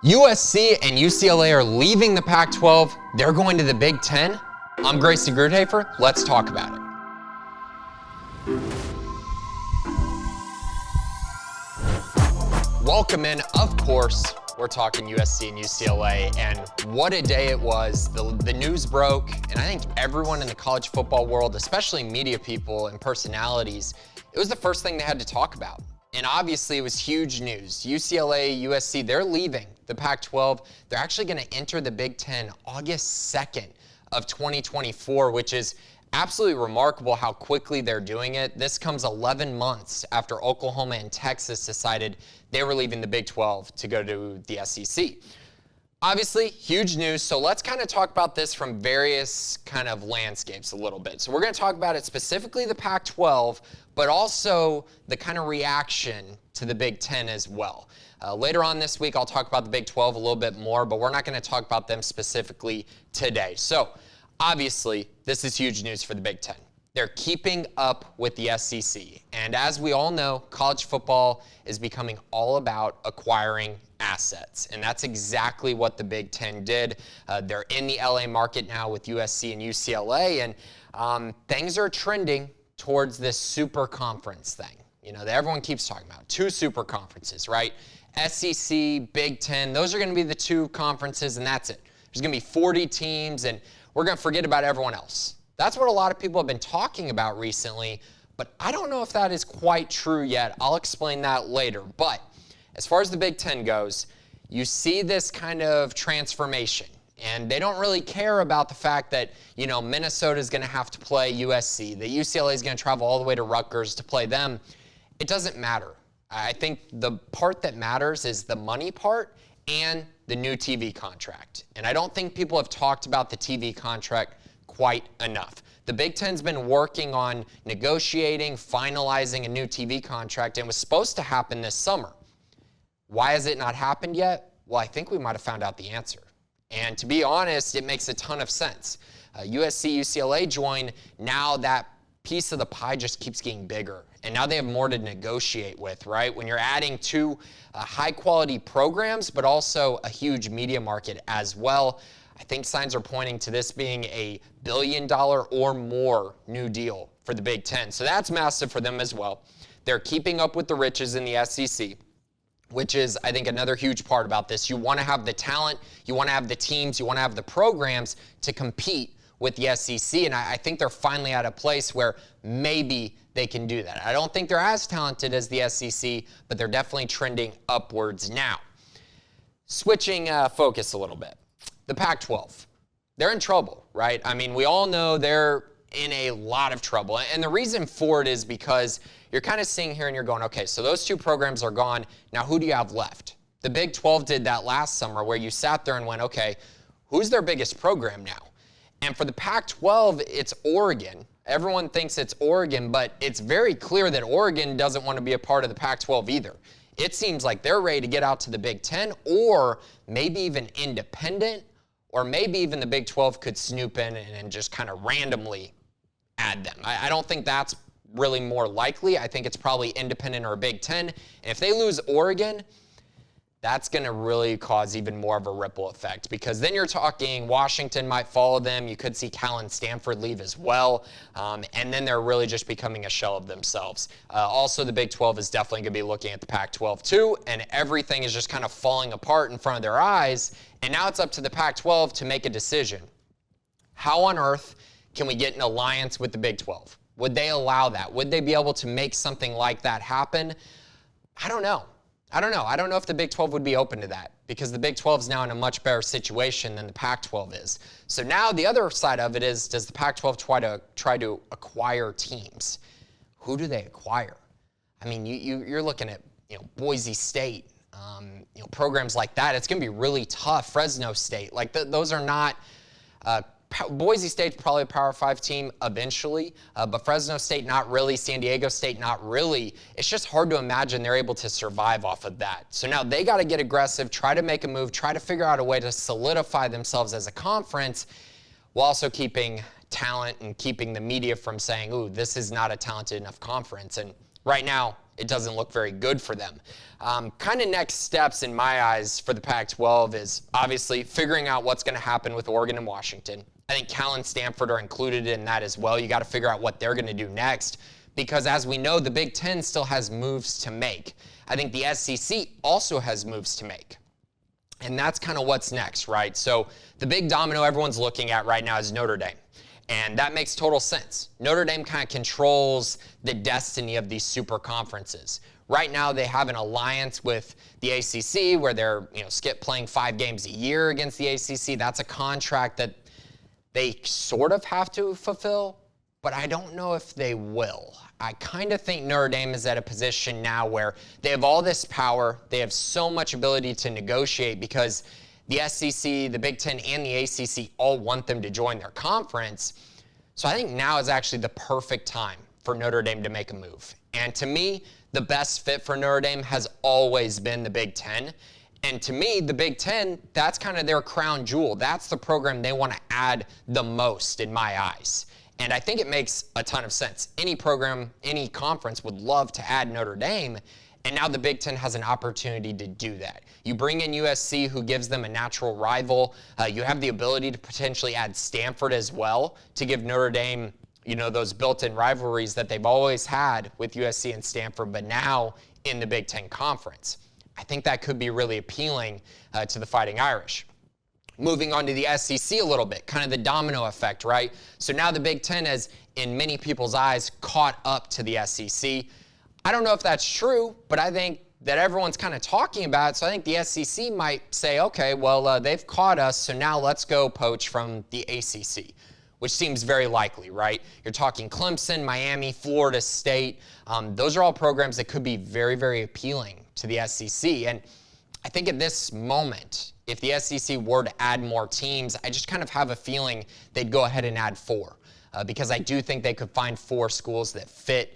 USC and UCLA are leaving the Pac-12. They're going to the Big Ten. I'm Grayson Grudhoefer. Let's talk about it. Welcome in. Of course, we're talking USC and UCLA, and what a day it was. The news broke, and I think everyone in the college football world, especially media people and personalities, it was the first thing they had to talk about. And obviously, it was huge news. UCLA, USC, they're leaving the Pac-12. They're actually going to enter the Big Ten August 2nd of 2024, which is absolutely remarkable how quickly they're doing it. This comes 11 months after Oklahoma and Texas decided they were leaving the Big 12 to go to the SEC. Obviously, huge news, so let's kind of talk about this from various kind of landscapes a little bit. So we're going to talk about it specifically the Pac-12, but also the kind of reaction to the Big Ten as well. Later on this week, I'll talk about the Big 12 a little bit more, but we're not going to talk about them specifically today. So obviously, this is huge news for the Big Ten. They're keeping up with the SEC. And as we all know, college football is becoming all about acquiring assets. And that's exactly what the Big Ten did. They're in the LA market now with USC and UCLA. And things are trending towards this super conference thing. You know, that everyone keeps talking about. 2 super conferences, right? SEC, Big Ten, those are going to be the 2 conferences, and that's it. There's going to be 40 teams, and we're going to forget about everyone else. That's what a lot of people have been talking about recently, but I don't know if that is quite true yet. I'll explain that later. But as far as the Big Ten goes, you see this kind of transformation, and they don't really care about the fact that, you know, Minnesota is going to have to play USC, that UCLA is going to travel all the way to Rutgers to play them. It doesn't matter. I think the part that matters is the money part and the new TV contract. And I don't think people have talked about the TV contract quite enough. The Big Ten's been working on negotiating, finalizing a new TV contract, and it was supposed to happen this summer. Why has it not happened yet? Well, I think we might have found out the answer. And to be honest, it makes a ton of sense. USC, UCLA join, now that piece of the pie just keeps getting bigger. And now they have more to negotiate with, right? When you're adding 2 high-quality programs, but also a huge media market as well, I think signs are pointing to this being a $1 billion or more new deal for the Big Ten. So that's massive for them as well. They're keeping up with the riches in the SEC, which is, I think, another huge part about this. You want to have the talent, you want to have the teams, you want to have the programs to compete with the SEC, and I think they're finally at a place where maybe they can do that. I don't think they're as talented as the SEC, but they're definitely trending upwards now. Switching focus a little bit. The Pac-12, they're in trouble, right? I mean, we all know they're in a lot of trouble. And the reason for it is because you're kind of sitting here and you're going, okay, so those 2 programs are gone. Now, who do you have left? The Big 12 did that last summer where you sat there and went, okay, who's their biggest program now? And for the Pac-12, it's Oregon. Everyone thinks it's Oregon, but it's very clear that Oregon doesn't want to be a part of the Pac-12 either. It seems like they're ready to get out to the Big Ten, or maybe even independent, or maybe even the Big 12 could snoop in and just kind of randomly add them. I don't think that's really more likely. I think it's probably independent or a Big Ten. And if they lose Oregon, that's going to really cause even more of a ripple effect, because then you're talking Washington might follow them. You could see Cal and Stanford leave as well, and then they're really just becoming a shell of themselves. Also, the Big 12 is definitely going to be looking at the Pac-12 too, and everything is just kind of falling apart in front of their eyes, and now it's up to the Pac-12 to make a decision. How on earth can we get an alliance with the Big 12? Would they allow that? Would they be able to make something like that happen? I don't know. I don't know if the Big 12 would be open to that, because the Big 12 is now in a much better situation than the Pac-12 is. So now the other side of it is, does the Pac-12 try to acquire teams? Who do they acquire? I mean, you're looking at, you know, Boise State, you know, programs like that. It's going to be really tough. Fresno State, like those are not. Boise State's probably a Power 5 team eventually, but Fresno State not really, San Diego State not really. It's just hard to imagine they're able to survive off of that. So now they got to get aggressive, try to make a move, try to figure out a way to solidify themselves as a conference, while also keeping talent and keeping the media from saying, ooh, this is not a talented enough conference. And right now, it doesn't look very good for them. Kind of next steps in my eyes for the Pac-12 is obviously figuring out what's going to happen with Oregon and Washington. I think Cal and Stanford are included in that as well. You got to figure out what they're going to do next because as we know, the Big Ten still has moves to make. I think the SEC also has moves to make. And that's kind of what's next, right? So the big domino everyone's looking at right now is Notre Dame. And that makes total sense. Notre Dame kind of controls the destiny of these super conferences. Right now, they have an alliance with the ACC where they're, skip playing 5 games a year against the ACC. That's a contract that they sort of have to fulfill, but I don't know if they will. I kind of think Notre Dame is at a position now where they have all this power. They have so much ability to negotiate because the SEC, the Big Ten, and the ACC all want them to join their conference. So I think now is actually the perfect time for Notre Dame to make a move. And to me, the best fit for Notre Dame has always been the Big Ten. And to me, the Big Ten, that's kind of their crown jewel. That's the program they want to add the most in my eyes. And I think it makes a ton of sense. Any program, any conference would love to add Notre Dame. And now the Big Ten has an opportunity to do that. You bring in USC, who gives them a natural rival. You have the ability to potentially add Stanford as well to give Notre Dame, those built-in rivalries that they've always had with USC and Stanford, but now in the Big Ten Conference. I think that could be really appealing to the Fighting Irish. Moving on to the SEC a little bit, kind of the domino effect, right? So now the Big Ten has, in many people's eyes, caught up to the SEC. I don't know if that's true, but I think that everyone's kind of talking about it. So I think the SEC might say, okay, well, they've caught us, so now let's go poach from the ACC, which seems very likely, right? You're talking Clemson, Miami, Florida State. Those are all programs that could be very, very appealing to the SEC. And I think at this moment, if the SEC were to add more teams, I just kind of have a feeling they'd go ahead and add 4 because I do think they could find 4 schools that fit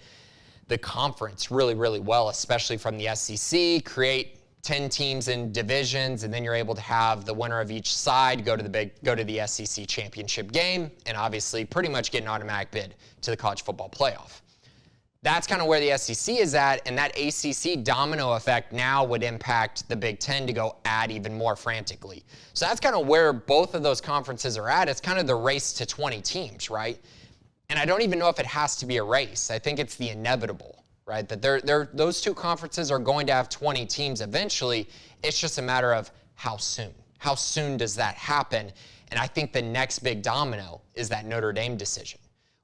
the conference really, really well, especially from the SEC, create 10 teams in divisions, and then you're able to have the winner of each side go to the SEC championship game, and obviously pretty much get an automatic bid to the college football playoff. That's kind of where the SEC is at, and that ACC domino effect now would impact the Big Ten to go add even more frantically. So that's kind of where both of those conferences are at. It's kind of the race to 20 teams, right? And I don't even know if it has to be a race. I think it's the inevitable, right? That those two conferences are going to have 20 teams eventually. It's just a matter of how soon. How soon does that happen? And I think the next big domino is that Notre Dame decision.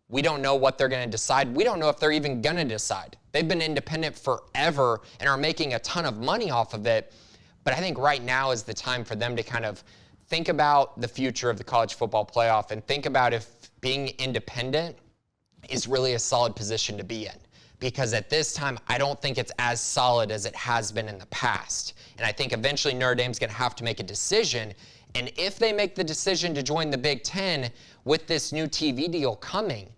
We don't know what they're going to decide. We don't know if they're even going to decide. They've been independent forever and are making a ton of money off of it. But I think right now is the time for them to kind of think about the future of the college football playoff and think about if being independent is really a solid position to be in. Because at this time, I don't think it's as solid as it has been in the past. And I think eventually Notre Dame's going to have to make a decision. And if they make the decision to join the Big Ten with this new TV deal coming,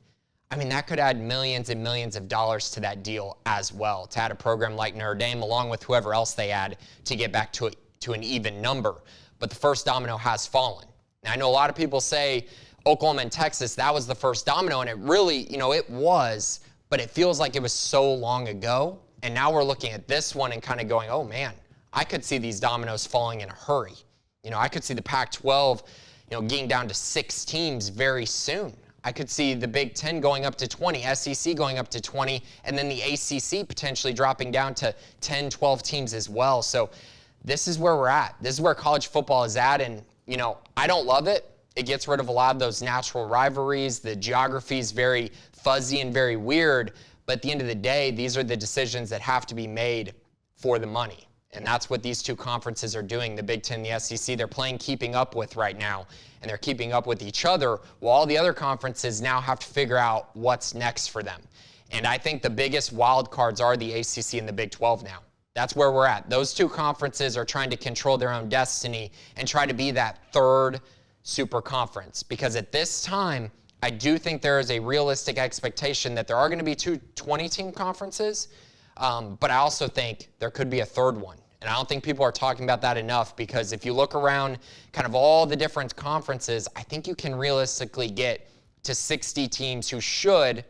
I mean, that could add millions and millions of dollars to that deal as well, to add a program like Notre Dame along with whoever else they add to get back to an even number. But the first domino has fallen. Now, I know a lot of people say Oklahoma and Texas, that was the first domino, and it really, it was, but it feels like it was so long ago. And now we're looking at this one and kind of going, oh man, I could see these dominoes falling in a hurry. I could see the Pac-12, getting down to 6 teams very soon. I could see the Big Ten going up to 20, SEC going up to 20, and then the ACC potentially dropping down to 10, 12 teams as well. So this is where we're at. This is where college football is at, and, I don't love it. It gets rid of a lot of those natural rivalries. The geography is very fuzzy and very weird, but at the end of the day, these are the decisions that have to be made for the money. And that's what these two conferences are doing, the Big Ten and the SEC. They're playing keeping up with right now, and they're keeping up with each other, while all the other conferences now have to figure out what's next for them. And I think the biggest wild cards are the ACC and the Big 12 now. That's where we're at. Those two conferences are trying to control their own destiny and try to be that third super conference. Because at this time, I do think there is a realistic expectation that there are going to be 2 20-team conferences, but I also think there could be a third one. And I don't think people are talking about that enough, because if you look around kind of all the different conferences, I think you can realistically get to 60 teams who should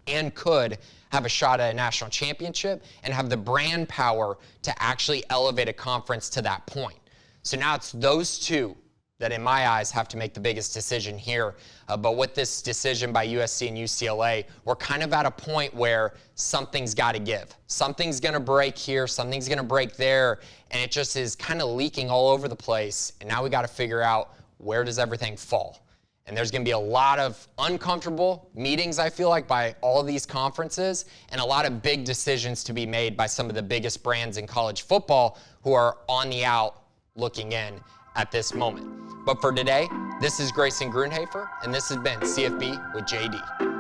and could have a shot at a national championship and have the brand power to actually elevate a conference to that point. So now it's those two that in my eyes have to make the biggest decision here. But with this decision by USC and UCLA, we're kind of at a point where something's got to give. Something's going to break here, something's going to break there, and it just is kind of leaking all over the place. And now we got to figure out, where does everything fall? And there's going to be a lot of uncomfortable meetings, I feel like, by all of these conferences, and a lot of big decisions to be made by some of the biggest brands in college football who are on the out looking in at this moment. But for today, this is Grayson Grudhoefer, and this has been CFB with JD.